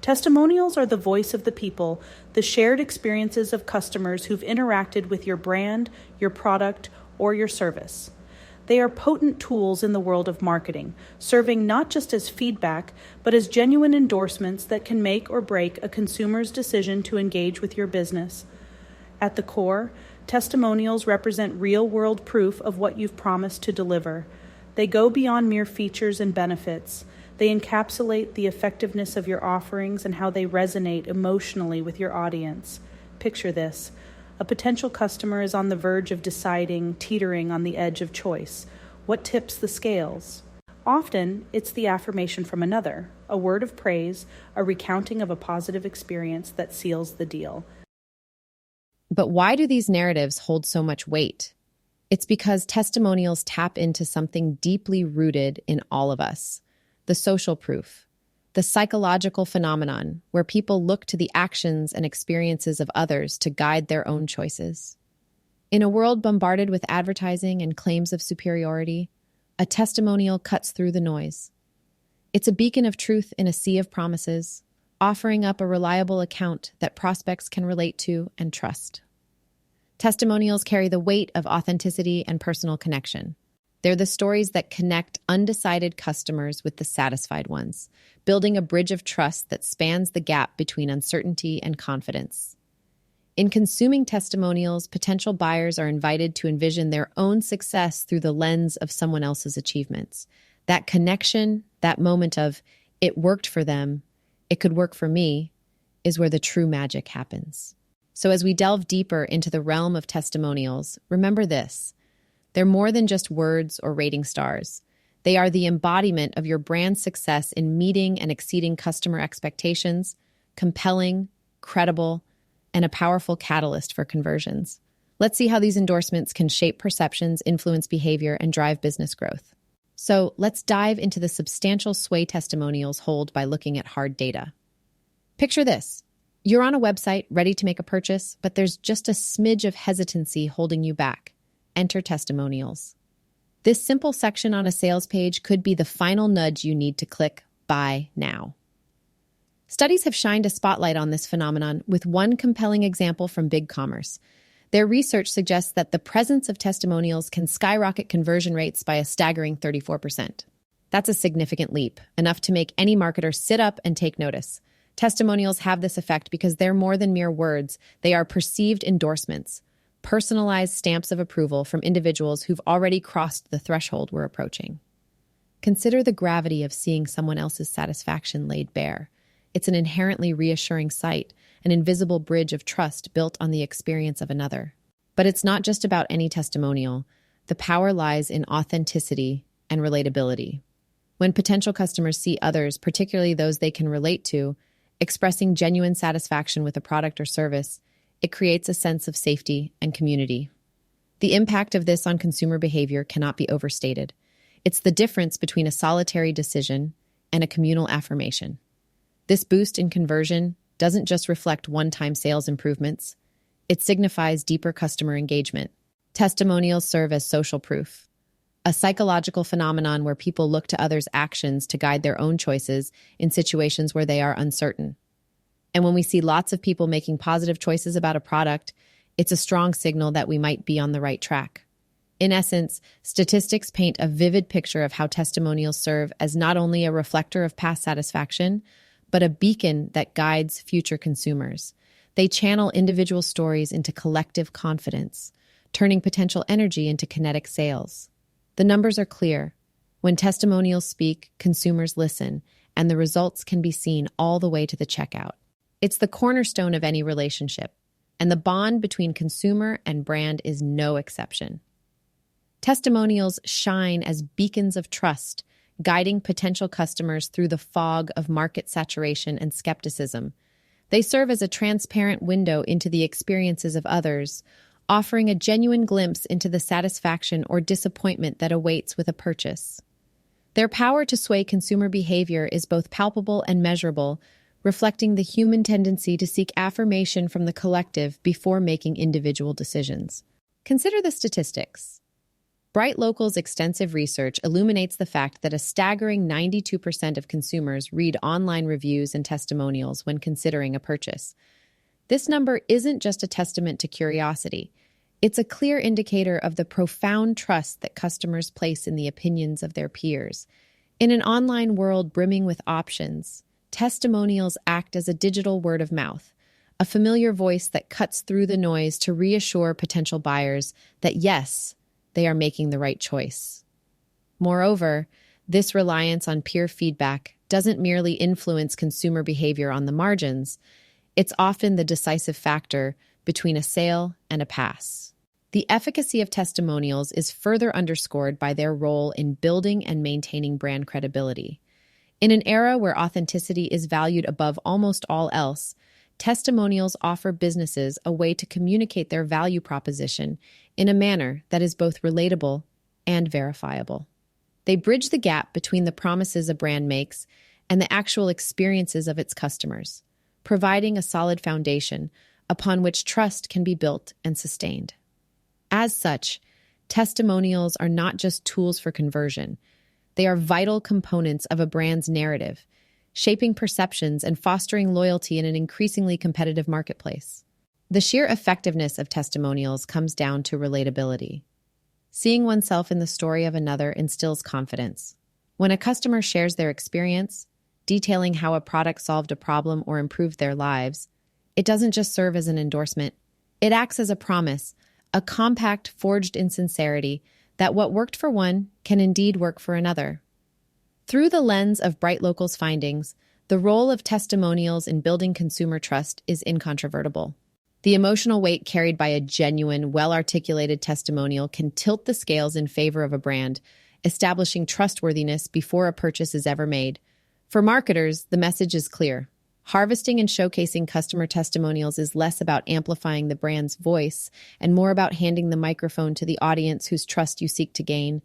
Testimonials are the voice of the people, the shared experiences of customers who've interacted with your brand, your product, or your service. They are potent tools in the world of marketing, serving not just as feedback, but as genuine endorsements that can make or break a consumer's decision to engage with your business. At the core, testimonials represent real-world proof of what you've promised to deliver. They go beyond mere features and benefits. They encapsulate the effectiveness of your offerings and how they resonate emotionally with your audience. Picture this. A potential customer is on the verge of deciding, teetering on the edge of choice. What tips the scales? Often, it's the affirmation from another, a word of praise, a recounting of a positive experience that seals the deal. But why do these narratives hold so much weight? It's because testimonials tap into something deeply rooted in all of us. The social proof, the psychological phenomenon where people look to the actions and experiences of others to guide their own choices. In a world bombarded with advertising and claims of superiority, a testimonial cuts through the noise. It's a beacon of truth in a sea of promises, offering up a reliable account that prospects can relate to and trust. Testimonials carry the weight of authenticity and personal connection. They're the stories that connect undecided customers with the satisfied ones, building a bridge of trust that spans the gap between uncertainty and confidence. In consuming testimonials, potential buyers are invited to envision their own success through the lens of someone else's achievements. That connection, that moment of, it worked for them, it could work for me, is where the true magic happens. So as we delve deeper into the realm of testimonials, remember this. They're more than just words or rating stars. They are the embodiment of your brand's success in meeting and exceeding customer expectations, compelling, credible, and a powerful catalyst for conversions. Let's see how these endorsements can shape perceptions, influence behavior, and drive business growth. So let's dive into the substantial sway testimonials hold by looking at hard data. Picture this. You're on a website ready to make a purchase, but there's just a smidge of hesitancy holding you back. Enter testimonials. This simple section on a sales page could be the final nudge you need to click buy now. Studies have shined a spotlight on this phenomenon with one compelling example from BigCommerce. Their research suggests that the presence of testimonials can skyrocket conversion rates by a staggering 34%. That's a significant leap, enough to make any marketer sit up and take notice. Testimonials have this effect because they're more than mere words. They are perceived endorsements, personalized stamps of approval from individuals who've already crossed the threshold we're approaching. Consider the gravity of seeing someone else's satisfaction laid bare. It's an inherently reassuring sight, an invisible bridge of trust built on the experience of another. But it's not just about any testimonial. The power lies in authenticity and relatability. When potential customers see others, particularly those they can relate to, expressing genuine satisfaction with a product or service, it creates a sense of safety and community. The impact of this on consumer behavior cannot be overstated. It's the difference between a solitary decision and a communal affirmation. This boost in conversion doesn't just reflect one-time sales improvements. It signifies deeper customer engagement. Testimonials serve as social proof, a psychological phenomenon where people look to others' actions to guide their own choices in situations where they are uncertain. And when we see lots of people making positive choices about a product, it's a strong signal that we might be on the right track. In essence, statistics paint a vivid picture of how testimonials serve as not only a reflector of past satisfaction, but a beacon that guides future consumers. They channel individual stories into collective confidence, turning potential energy into kinetic sales. The numbers are clear. When testimonials speak, consumers listen, and the results can be seen all the way to the checkout. It's the cornerstone of any relationship, and the bond between consumer and brand is no exception. Testimonials shine as beacons of trust, guiding potential customers through the fog of market saturation and skepticism. They serve as a transparent window into the experiences of others, offering a genuine glimpse into the satisfaction or disappointment that awaits with a purchase. Their power to sway consumer behavior is both palpable and measurable, reflecting the human tendency to seek affirmation from the collective before making individual decisions. Consider the statistics. BrightLocal's extensive research illuminates the fact that a staggering 92% of consumers read online reviews and testimonials when considering a purchase. This number isn't just a testament to curiosity. It's a clear indicator of the profound trust that customers place in the opinions of their peers. In an online world brimming with options, testimonials act as a digital word of mouth, a familiar voice that cuts through the noise to reassure potential buyers that yes, they are making the right choice. Moreover, this reliance on peer feedback doesn't merely influence consumer behavior on the margins, it's often the decisive factor between a sale and a pass. The efficacy of testimonials is further underscored by their role in building and maintaining brand credibility. In an era where authenticity is valued above almost all else, testimonials offer businesses a way to communicate their value proposition in a manner that is both relatable and verifiable. They bridge the gap between the promises a brand makes and the actual experiences of its customers, providing a solid foundation upon which trust can be built and sustained. As such, testimonials are not just tools for conversion. They are vital components of a brand's narrative, shaping perceptions and fostering loyalty in an increasingly competitive marketplace. The sheer effectiveness of testimonials comes down to relatability. Seeing oneself in the story of another instills confidence. When a customer shares their experience, detailing how a product solved a problem or improved their lives, it doesn't just serve as an endorsement. It acts as a promise, a compact forged in sincerity, that what worked for one can indeed work for another. Through the lens of BrightLocal's findings, the role of testimonials in building consumer trust is incontrovertible. The emotional weight carried by a genuine, well-articulated testimonial can tilt the scales in favor of a brand, establishing trustworthiness before a purchase is ever made. For marketers, the message is clear. Harvesting and showcasing customer testimonials is less about amplifying the brand's voice and more about handing the microphone to the audience whose trust you seek to gain.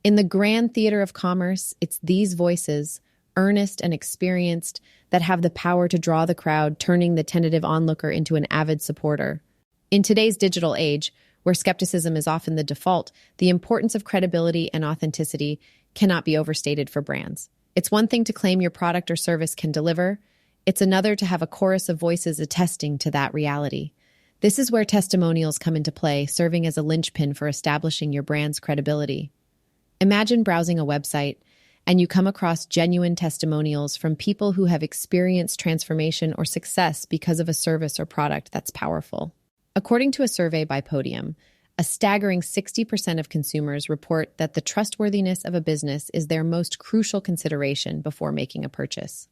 In the grand theater of commerce, it's these voices, earnest and experienced, that have the power to draw the crowd, turning the tentative onlooker into an avid supporter. In today's digital age, where skepticism is often the default, the importance of credibility and authenticity cannot be overstated for brands. It's one thing to claim your product or service can deliver. It's another to have a chorus of voices attesting to that reality. This is where testimonials come into play, serving as a linchpin for establishing your brand's credibility. Imagine browsing a website and you come across genuine testimonials from people who have experienced transformation or success because of a service or product that's powerful. According to a survey by Podium, a staggering 60% of consumers report that the trustworthiness of a business is their most crucial consideration before making a purchase.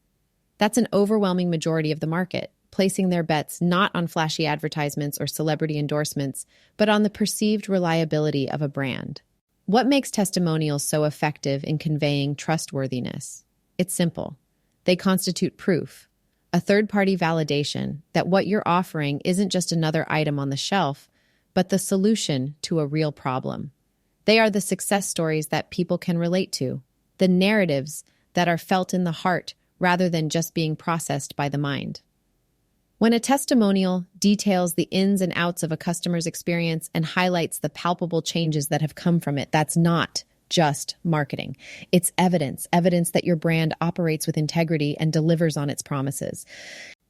That's an overwhelming majority of the market, placing their bets not on flashy advertisements or celebrity endorsements, but on the perceived reliability of a brand. What makes testimonials so effective in conveying trustworthiness? It's simple. They constitute proof, a third-party validation that what you're offering isn't just another item on the shelf, but the solution to a real problem. They are the success stories that people can relate to, the narratives that are felt in the heart rather than just being processed by the mind. When a testimonial details the ins and outs of a customer's experience and highlights the palpable changes that have come from it, that's not just marketing. It's evidence that your brand operates with integrity and delivers on its promises.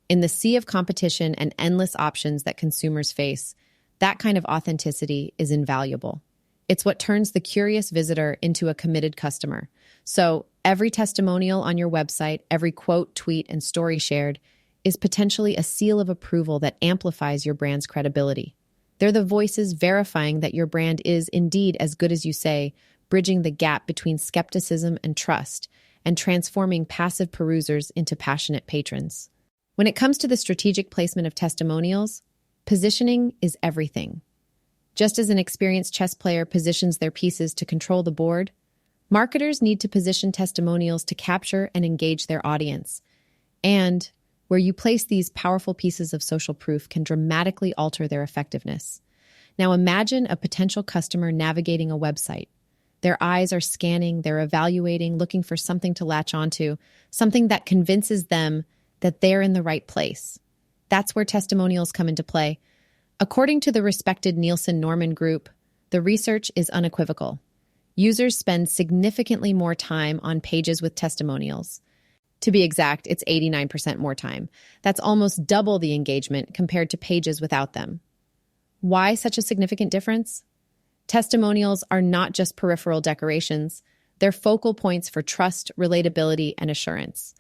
In the sea of competition and endless options that consumers face, that kind of authenticity is invaluable. It's what turns the curious visitor into a committed customer. So every testimonial on your website, every quote, tweet, and story shared is potentially a seal of approval that amplifies your brand's credibility. They're the voices verifying that your brand is indeed as good as you say, bridging the gap between skepticism and trust, and transforming passive perusers into passionate patrons. When it comes to the strategic placement of testimonials, positioning is everything. Just as an experienced chess player positions their pieces to control the board, marketers need to position testimonials to capture and engage their audience. And where you place these powerful pieces of social proof can dramatically alter their effectiveness. Now imagine a potential customer navigating a website. Their eyes are scanning, they're evaluating, looking for something to latch onto, something that convinces them that they're in the right place. That's where testimonials come into play. According to the respected Nielsen Norman Group, the research is unequivocal. Users spend significantly more time on pages with testimonials. To be exact, it's 89% more time. That's almost double the engagement compared to pages without them. Why such a significant difference? Testimonials are not just peripheral decorations. They're focal points for trust, relatability, and assurance.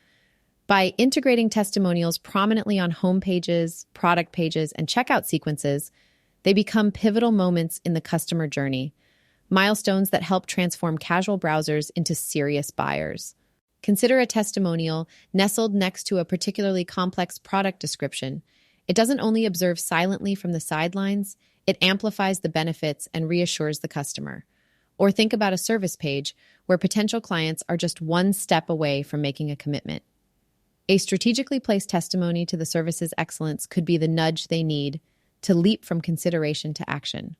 By integrating testimonials prominently on home pages, product pages, and checkout sequences, they become pivotal moments in the customer journey, milestones that help transform casual browsers into serious buyers. Consider a testimonial nestled next to a particularly complex product description. It doesn't only observe silently from the sidelines, it amplifies the benefits and reassures the customer. Or think about a service page where potential clients are just one step away from making a commitment. A strategically placed testimony to the service's excellence could be the nudge they need to leap from consideration to action.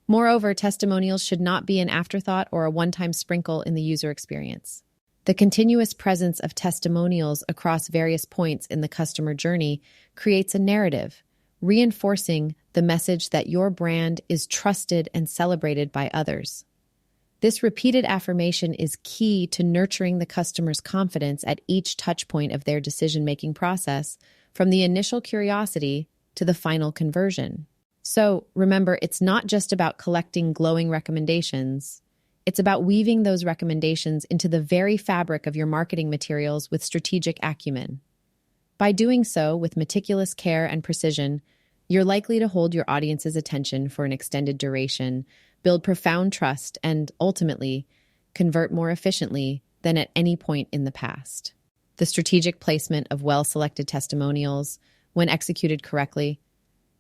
Moreover, testimonials should not be an afterthought or a one-time sprinkle in the user experience. The continuous presence of testimonials across various points in the customer journey creates a narrative, reinforcing the message that your brand is trusted and celebrated by others. This repeated affirmation is key to nurturing the customer's confidence at each touchpoint of their decision-making process, from the initial curiosity to the final conversion. So, remember, it's not just about collecting glowing recommendations. It's about weaving those recommendations into the very fabric of your marketing materials with strategic acumen. By doing so with meticulous care and precision, you're likely to hold your audience's attention for an extended duration, build profound trust, and ultimately convert more efficiently than at any point in the past. The strategic placement of well-selected testimonials, when executed correctly,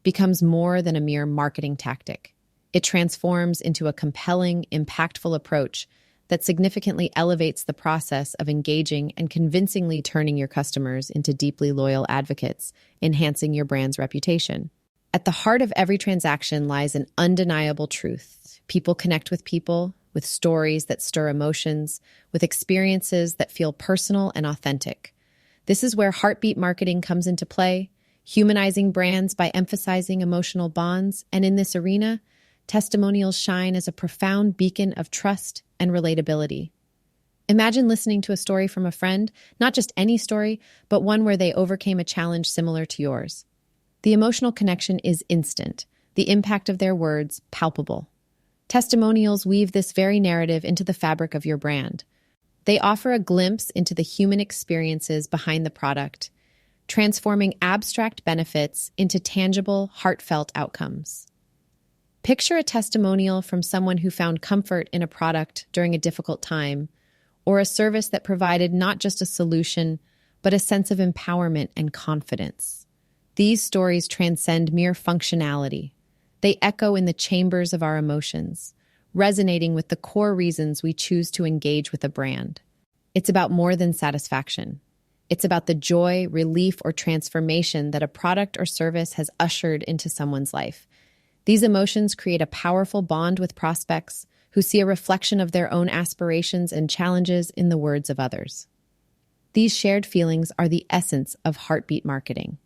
becomes more than a mere marketing tactic. It transforms into a compelling, impactful approach that significantly elevates the process of engaging and convincingly turning your customers into deeply loyal advocates, enhancing your brand's reputation. At the heart of every transaction lies an undeniable truth. People connect with stories that stir emotions, with experiences that feel personal and authentic. This is where heartbeat marketing comes into play, humanizing brands by emphasizing emotional bonds, and in this arena, testimonials shine as a profound beacon of trust and relatability. Imagine listening to a story from a friend, not just any story, but one where they overcame a challenge similar to yours. The emotional connection is instant, the impact of their words palpable. Testimonials weave this very narrative into the fabric of your brand. They offer a glimpse into the human experiences behind the product, transforming abstract benefits into tangible, heartfelt outcomes. Picture a testimonial from someone who found comfort in a product during a difficult time, or a service that provided not just a solution, but a sense of empowerment and confidence. These stories transcend mere functionality. They echo in the chambers of our emotions, resonating with the core reasons we choose to engage with a brand. It's about more than satisfaction. It's about the joy, relief, or transformation that a product or service has ushered into someone's life. These emotions create a powerful bond with prospects who see a reflection of their own aspirations and challenges in the words of others. These shared feelings are the essence of heartbeat marketing.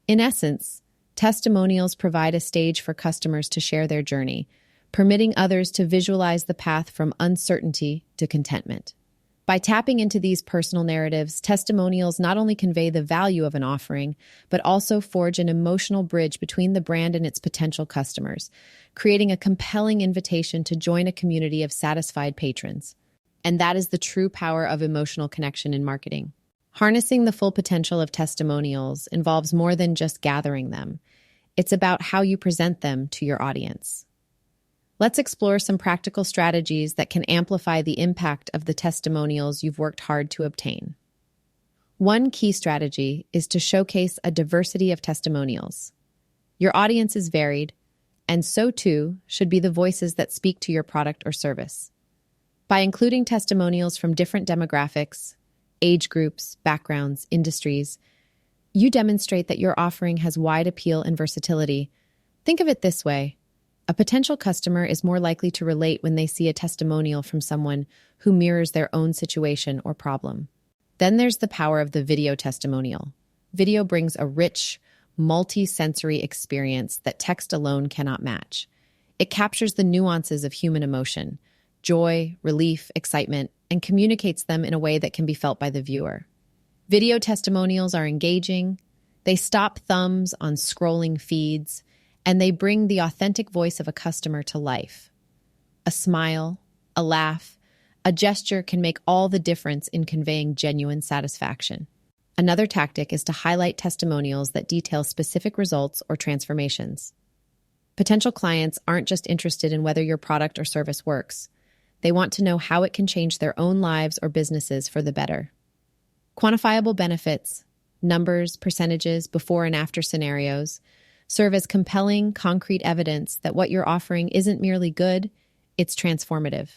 In essence, testimonials provide a stage for customers to share their journey, permitting others to visualize the path from uncertainty to contentment. By tapping into these personal narratives, testimonials not only convey the value of an offering, but also forge an emotional bridge between the brand and its potential customers, creating a compelling invitation to join a community of satisfied patrons. And that is the true power of emotional connection in marketing. Harnessing the full potential of testimonials involves more than just gathering them. It's about how you present them to your audience. Let's explore some practical strategies that can amplify the impact of the testimonials you've worked hard to obtain. One key strategy is to showcase a diversity of testimonials. Your audience is varied, and so too should be the voices that speak to your product or service. By including testimonials from different demographics, age groups, backgrounds, industries, you demonstrate that your offering has wide appeal and versatility. Think of it this way. A potential customer is more likely to relate when they see a testimonial from someone who mirrors their own situation or problem. Then there's the power of the video testimonial. Video brings a rich, multi-sensory experience that text alone cannot match. It captures the nuances of human emotion, joy, relief, excitement, and communicates them in a way that can be felt by the viewer. Video testimonials are engaging, they stop thumbs on scrolling feeds, and they bring the authentic voice of a customer to life. A smile, a laugh, a gesture can make all the difference in conveying genuine satisfaction. Another tactic is to highlight testimonials that detail specific results or transformations. Potential clients aren't just interested in whether your product or service works. They want to know how it can change their own lives or businesses for the better. Quantifiable benefits, numbers, percentages, before and after scenarios, serve as compelling, concrete evidence that what you're offering isn't merely good, it's transformative.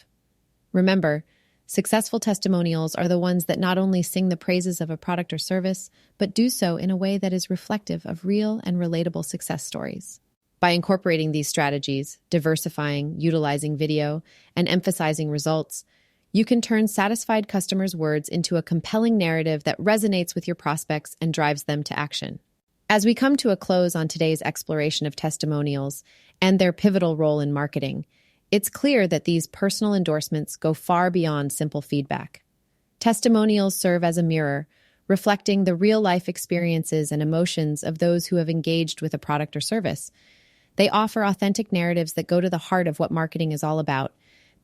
Remember, successful testimonials are the ones that not only sing the praises of a product or service, but do so in a way that is reflective of real and relatable success stories. By incorporating these strategies, diversifying, utilizing video, and emphasizing results, you can turn satisfied customers' words into a compelling narrative that resonates with your prospects and drives them to action. As we come to a close on today's exploration of testimonials and their pivotal role in marketing, it's clear that these personal endorsements go far beyond simple feedback. Testimonials serve as a mirror, reflecting the real-life experiences and emotions of those who have engaged with a product or service. They offer authentic narratives that go to the heart of what marketing is all about,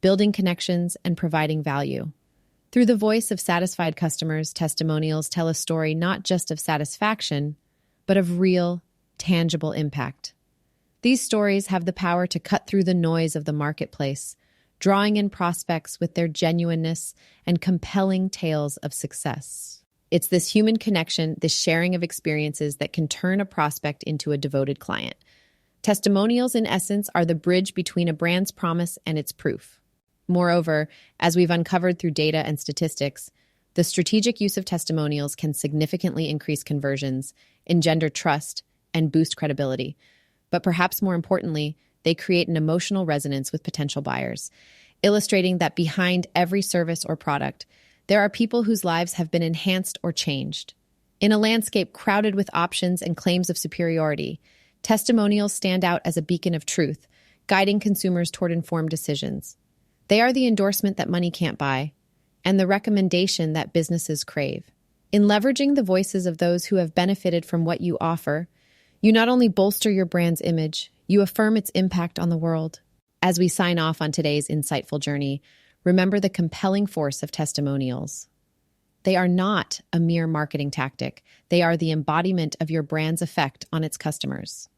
building connections and providing value. Through the voice of satisfied customers, testimonials tell a story not just of satisfaction, but of real, tangible impact. These stories have the power to cut through the noise of the marketplace, drawing in prospects with their genuineness and compelling tales of success. It's this human connection, this sharing of experiences that can turn a prospect into a devoted client. Testimonials, in essence, are the bridge between a brand's promise and its proof. Moreover, as we've uncovered through data and statistics, the strategic use of testimonials can significantly increase conversions, engender trust, and boost credibility. But perhaps more importantly, they create an emotional resonance with potential buyers, illustrating that behind every service or product, there are people whose lives have been enhanced or changed. In a landscape crowded with options and claims of superiority, testimonials stand out as a beacon of truth, guiding consumers toward informed decisions. They are the endorsement that money can't buy, and the recommendation that businesses crave. In leveraging the voices of those who have benefited from what you offer, you not only bolster your brand's image, you affirm its impact on the world. As we sign off on today's insightful journey, remember the compelling force of testimonials. They are not a mere marketing tactic. They are the embodiment of your brand's effect on its customers.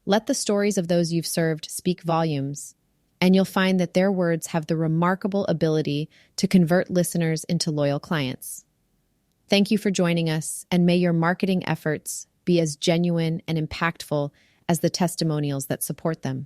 Let the stories of those you've served speak volumes, and you'll find that their words have the remarkable ability to convert listeners into loyal clients. Thank you for joining us, and may your marketing efforts be as genuine and impactful as the testimonials that support them.